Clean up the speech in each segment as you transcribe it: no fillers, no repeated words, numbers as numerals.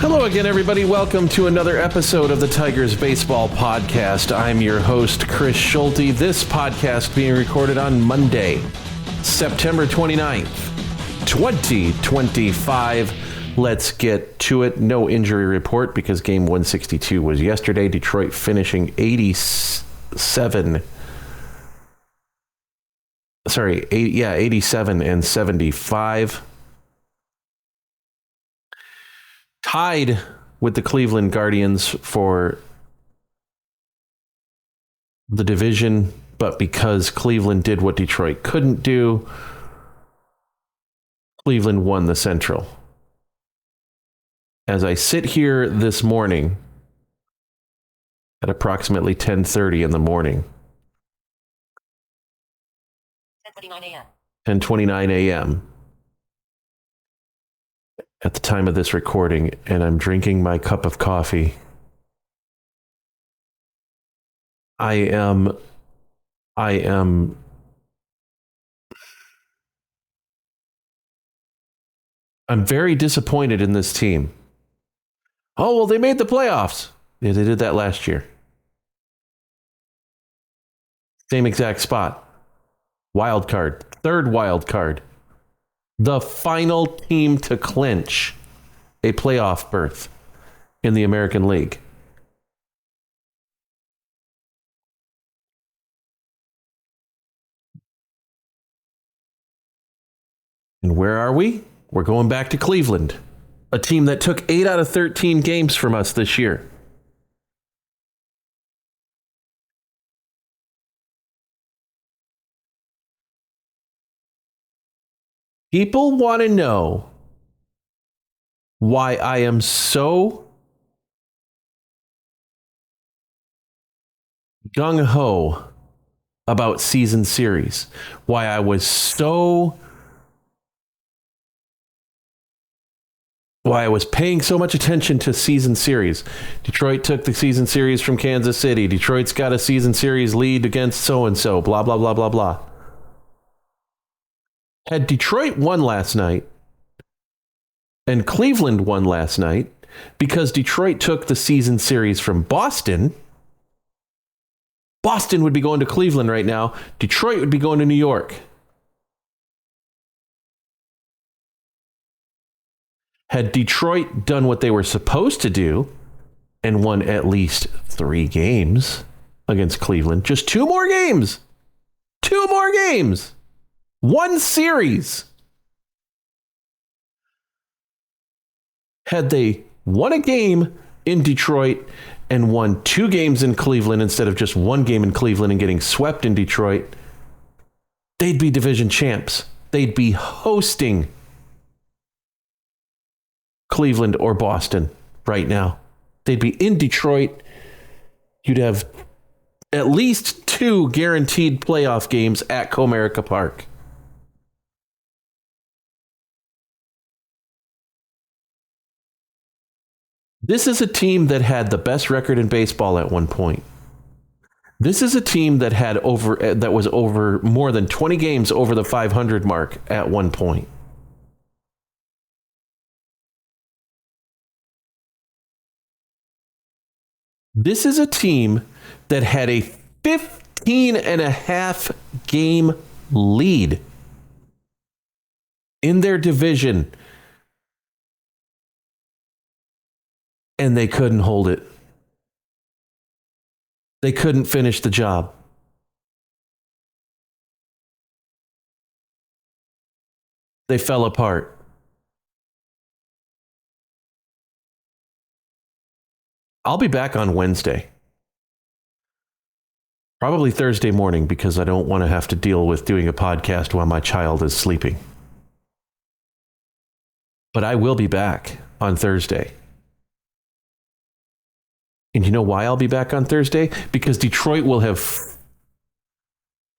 Hello again, everybody. Welcome to another episode of the Tigers Baseball Podcast. I'm your host, Chris Schulte. This podcast being recorded on Monday, September 29th, 2025. Let's get to it. No injury report because game 162 was yesterday. Detroit finishing 87 and 75. Tied with the Cleveland Guardians for the division, but because Cleveland did what Detroit couldn't do, Cleveland won the Central. As I sit here this morning at approximately 10:30 in the morning, 10:29 a.m. at the time of this recording, and I'm drinking my cup of coffee. I'm very disappointed in this team. Oh, well, they made the playoffs. Yeah, they did that last year. Same exact spot. Wild card. Third wild card. The final team to clinch a playoff berth in the American League. And where are we? We're going back to Cleveland, a team that took 8 out of 13 games from us this year. People want to know why I am so gung-ho about season series. Why I was paying so much attention to season series. Detroit took the season series from Kansas City. Detroit's got a season series lead against so-and-so, blah, blah, blah, blah, blah. Had Detroit won last night and Cleveland won last night because Detroit took the season series from Boston, Boston would be going to Cleveland right now. Detroit would be going to New York. Had Detroit done what they were supposed to do and won at least 3 games against Cleveland, just 2 more games, 1 series. Had they won a game in Detroit and won 2 games in Cleveland instead of just 1 game in Cleveland and getting swept in Detroit, they'd be division champs. They'd be hosting Cleveland or Boston right now. They'd be in Detroit. You'd have at least 2 guaranteed playoff games at Comerica Park. This is a team that had the best record in baseball at one point. This is a team that was over more than 20 games over the 500 mark at one point. This is a team that had a 15.5 game lead in their division, and they couldn't hold it. They couldn't finish the job. They fell apart. I'll be back on Wednesday. Probably Thursday morning because I don't want to have to deal with doing a podcast while my child is sleeping. But I will be back on Thursday. And you know why I'll be back on Thursday? Because Detroit will have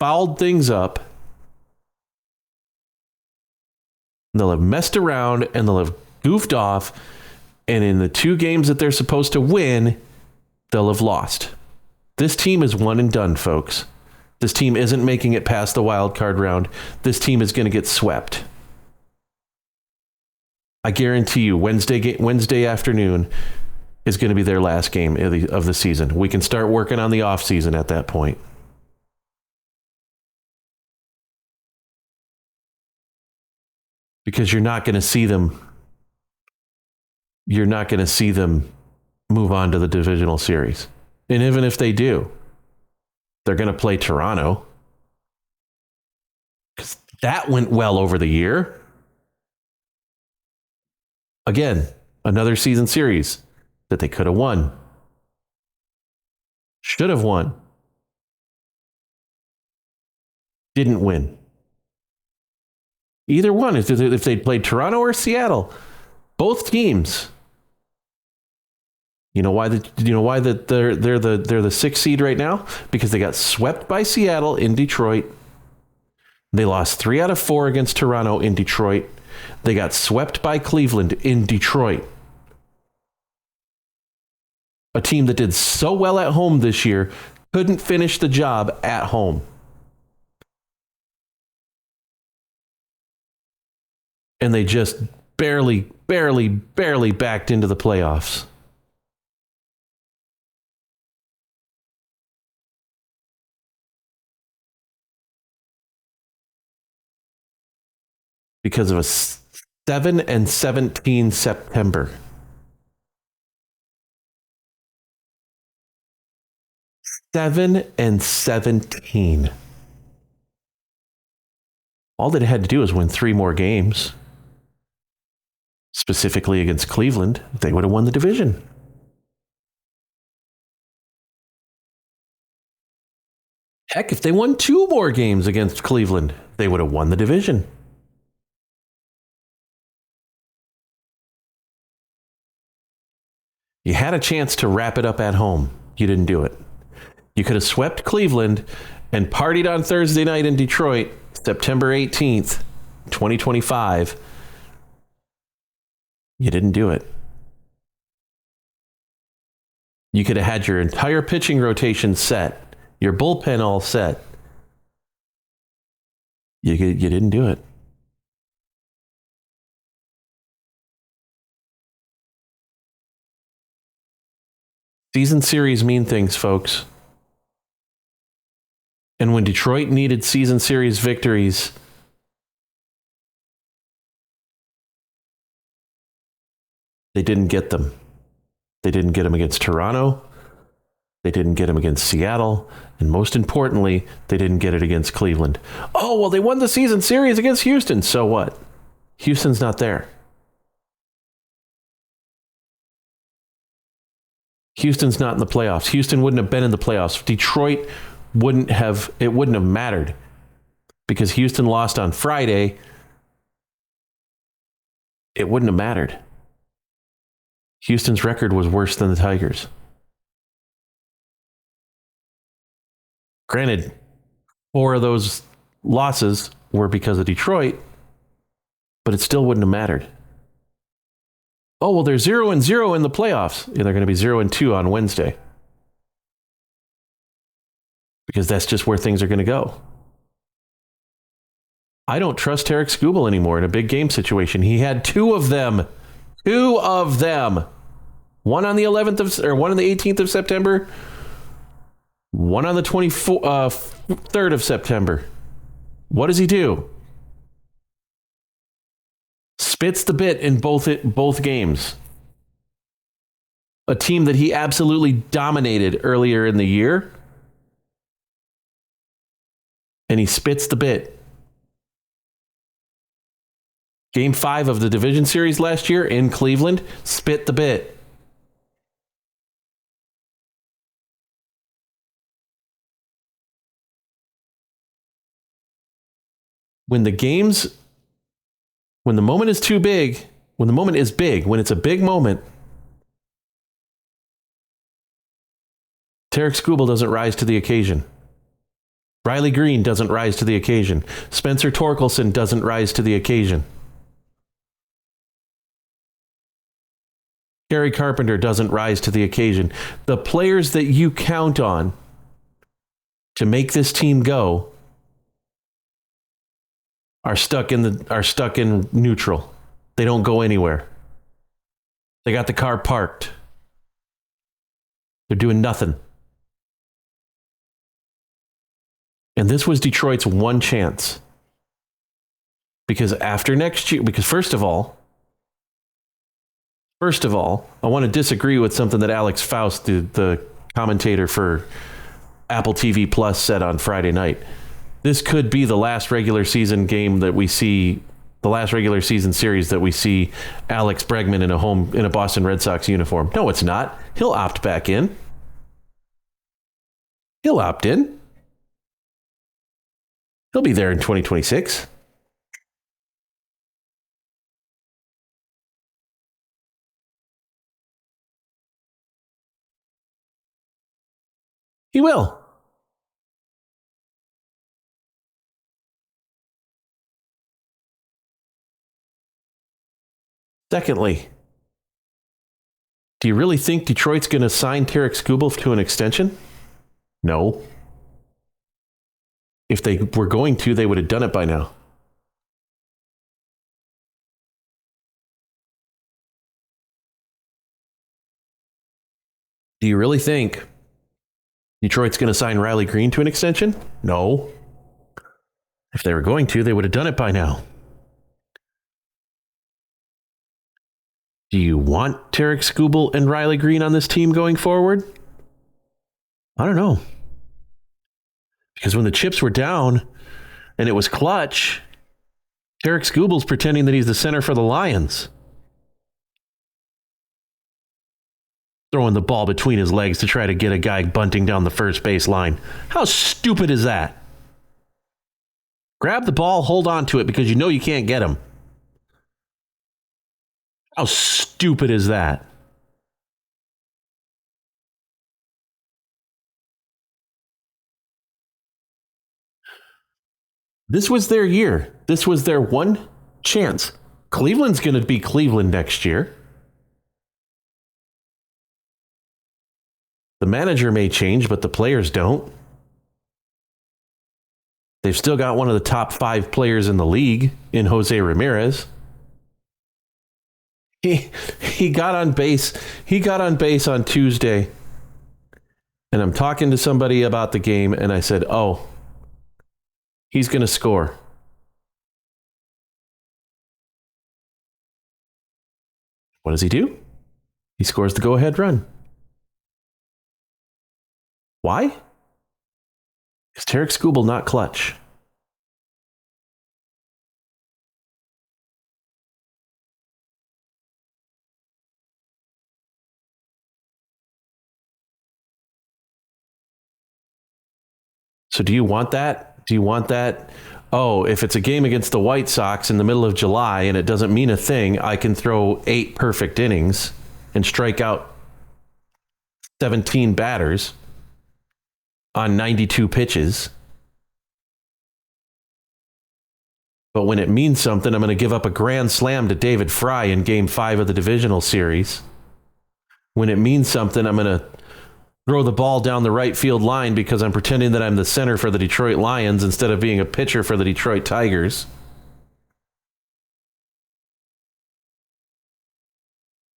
fouled things up. They'll have messed around and they'll have goofed off. And in the 2 games that they're supposed to win, they'll have lost. This team is one and done, folks. This team isn't making it past the wild card round. This team is going to get swept. I guarantee you Wednesday afternoon is going to be their last game of the season. We can start working on the off season at that point. Because you're not going to see them move on to the divisional series. And even if they do, they're going to play Toronto. Because that went well over the year. Again, another season series that they could have won. Should have won. Didn't win. Either one, if they'd played Toronto or Seattle, both teams. You know why that they're the 6th seed right now? Because they got swept by Seattle in Detroit. They lost 3 out of 4 against Toronto in Detroit. They got swept by Cleveland in Detroit. A team that did so well at home this year couldn't finish the job at home. And they just barely backed into the playoffs. Because of a 7-17 September. 7-17. All that it had to do was win 3 more games. Specifically against Cleveland, they would have won the division. Heck, if they won 2 more games against Cleveland, they would have won the division. You had a chance to wrap it up at home. You didn't do it. You could have swept Cleveland and partied on Thursday night in Detroit, September 18th, 2025. You didn't do it. You could have had your entire pitching rotation set, your bullpen all set. You didn't do it. Season series mean things, folks. And when Detroit needed season series victories, they didn't get them. They didn't get them against Toronto. They didn't get them against Seattle. And most importantly, they didn't get it against Cleveland. Oh, well, they won the season series against Houston. So what? Houston's not there. Houston's not in the playoffs. Houston wouldn't have been in the playoffs. Detroit wouldn't have mattered because Houston lost on Friday. It wouldn't have mattered. Houston's record was worse than the Tigers. Granted, 4 of those losses were because of Detroit, but it still wouldn't have mattered. Oh, well, they're 0-0 in the playoffs. And they're going to be 0-2 on Wednesday. Because that's just where things are going to go. I don't trust Tarik Skubal anymore in a big game situation. He had 2 of them. 2 of them. One on the 18th of September. One on the 3rd of September. What does he do? Spits the bit in both games. A team that he absolutely dominated earlier in the year. And he spits the bit. Game 5 of the division series last year in Cleveland, spit the bit. When the moment is too big, when the moment is big, when it's a big moment, Tarik Skubal doesn't rise to the occasion. Riley Green doesn't rise to the occasion. Spencer Torkelson doesn't rise to the occasion. Gary Carpenter doesn't rise to the occasion. The players that you count on to make this team go are stuck in neutral. They don't go anywhere. They got the car parked. They're doing nothing. And this was Detroit's one chance. Because after next year, because first of all, I want to disagree with something that Alex Faust, the commentator for Apple TV Plus, said on Friday night. This could be the last regular season game that we see, the last regular season series that we see Alex Bregman in a Boston Red Sox uniform. No, it's not. He'll opt back in. He'll opt in. He'll be there in 2026. He will. Secondly, do you really think Detroit's going to sign Tarik Skubal to an extension? No. If they were going to, they would have done it by now. Do you really think Detroit's going to sign Riley Green to an extension? No. If they were going to, they would have done it by now. Do you want Tarik Skubal and Riley Green on this team going forward? I don't know. Because when the chips were down and it was clutch, Tarik Skubal's pretending that he's the center for the Lions. Throwing the ball between his legs to try to get a guy bunting down the first base line. How stupid is that? Grab the ball, hold on to it because you know you can't get him. How stupid is that? This was their year. This was their one chance. Cleveland's going to be Cleveland next year. The manager may change, but the players don't. They've still got one of the top 5 players in the league in Jose Ramirez. He got on base. He got on base on Tuesday. And I'm talking to somebody about the game, and I said, oh, he's going to score. What does he do? He scores the go-ahead run. Why? Is Tarik Skubal not clutch? So do you want that? Do you want that? Oh, if it's a game against the White Sox in the middle of July and it doesn't mean a thing, I can throw 8 perfect innings and strike out 17 batters on 92 pitches. But when it means something, I'm going to give up a grand slam to David Fry in Game 5 of the divisional series. When it means something, I'm going to throw the ball down the right field line because I'm pretending that I'm the center for the Detroit Lions instead of being a pitcher for the Detroit Tigers.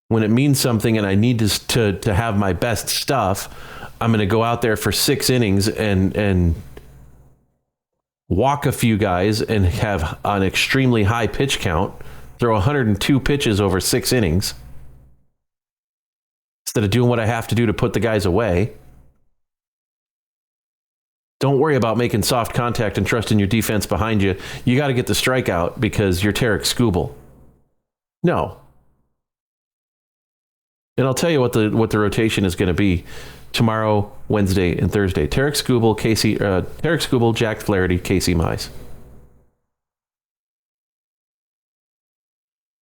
When it means something and I need to have my best stuff, I'm going to go out there for 6 innings and walk a few guys and have an extremely high pitch count, throw 102 pitches over 6 innings instead of doing what I have to do to put the guys away. Don't worry about making soft contact and trusting your defense behind you. You got to get the strikeout because you're Tarik Skubal. No. And I'll tell you what the rotation is going to be tomorrow, Wednesday, and Thursday. Tarik Skubal, Jack Flaherty, Casey Mize.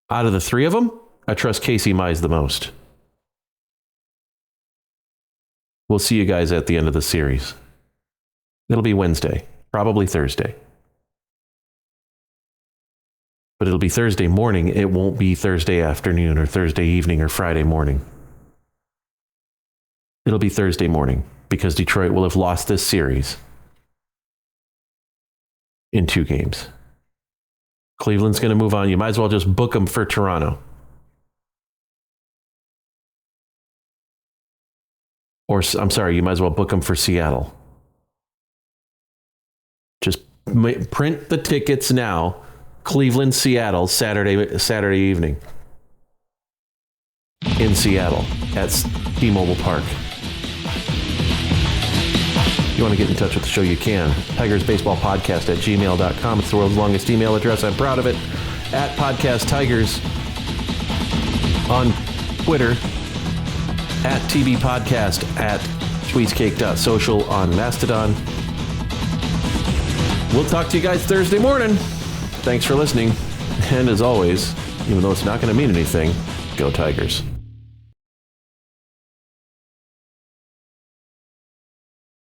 Out of the 3 of them, I trust Casey Mize the most. We'll see you guys at the end of the series. It'll be Wednesday, probably Thursday. But it'll be Thursday morning. It won't be Thursday afternoon or Thursday evening or Friday morning. It'll be Thursday morning because Detroit will have lost this series in 2 games. Cleveland's going to move on. You might as well just book them for Toronto. Or, I'm sorry, you might as well book them for Seattle. Just print the tickets now. Cleveland, Seattle, Saturday evening. In Seattle at T-Mobile Park. If you want to get in touch with the show, you can. TigersBaseballPodcast@gmail.com. It's the world's longest email address. I'm proud of it. At Podcast Tigers on Twitter. At TB Podcast. At sweetscake.social on Mastodon. We'll talk to you guys Thursday morning. Thanks for listening. And as always, even though it's not going to mean anything, go Tigers.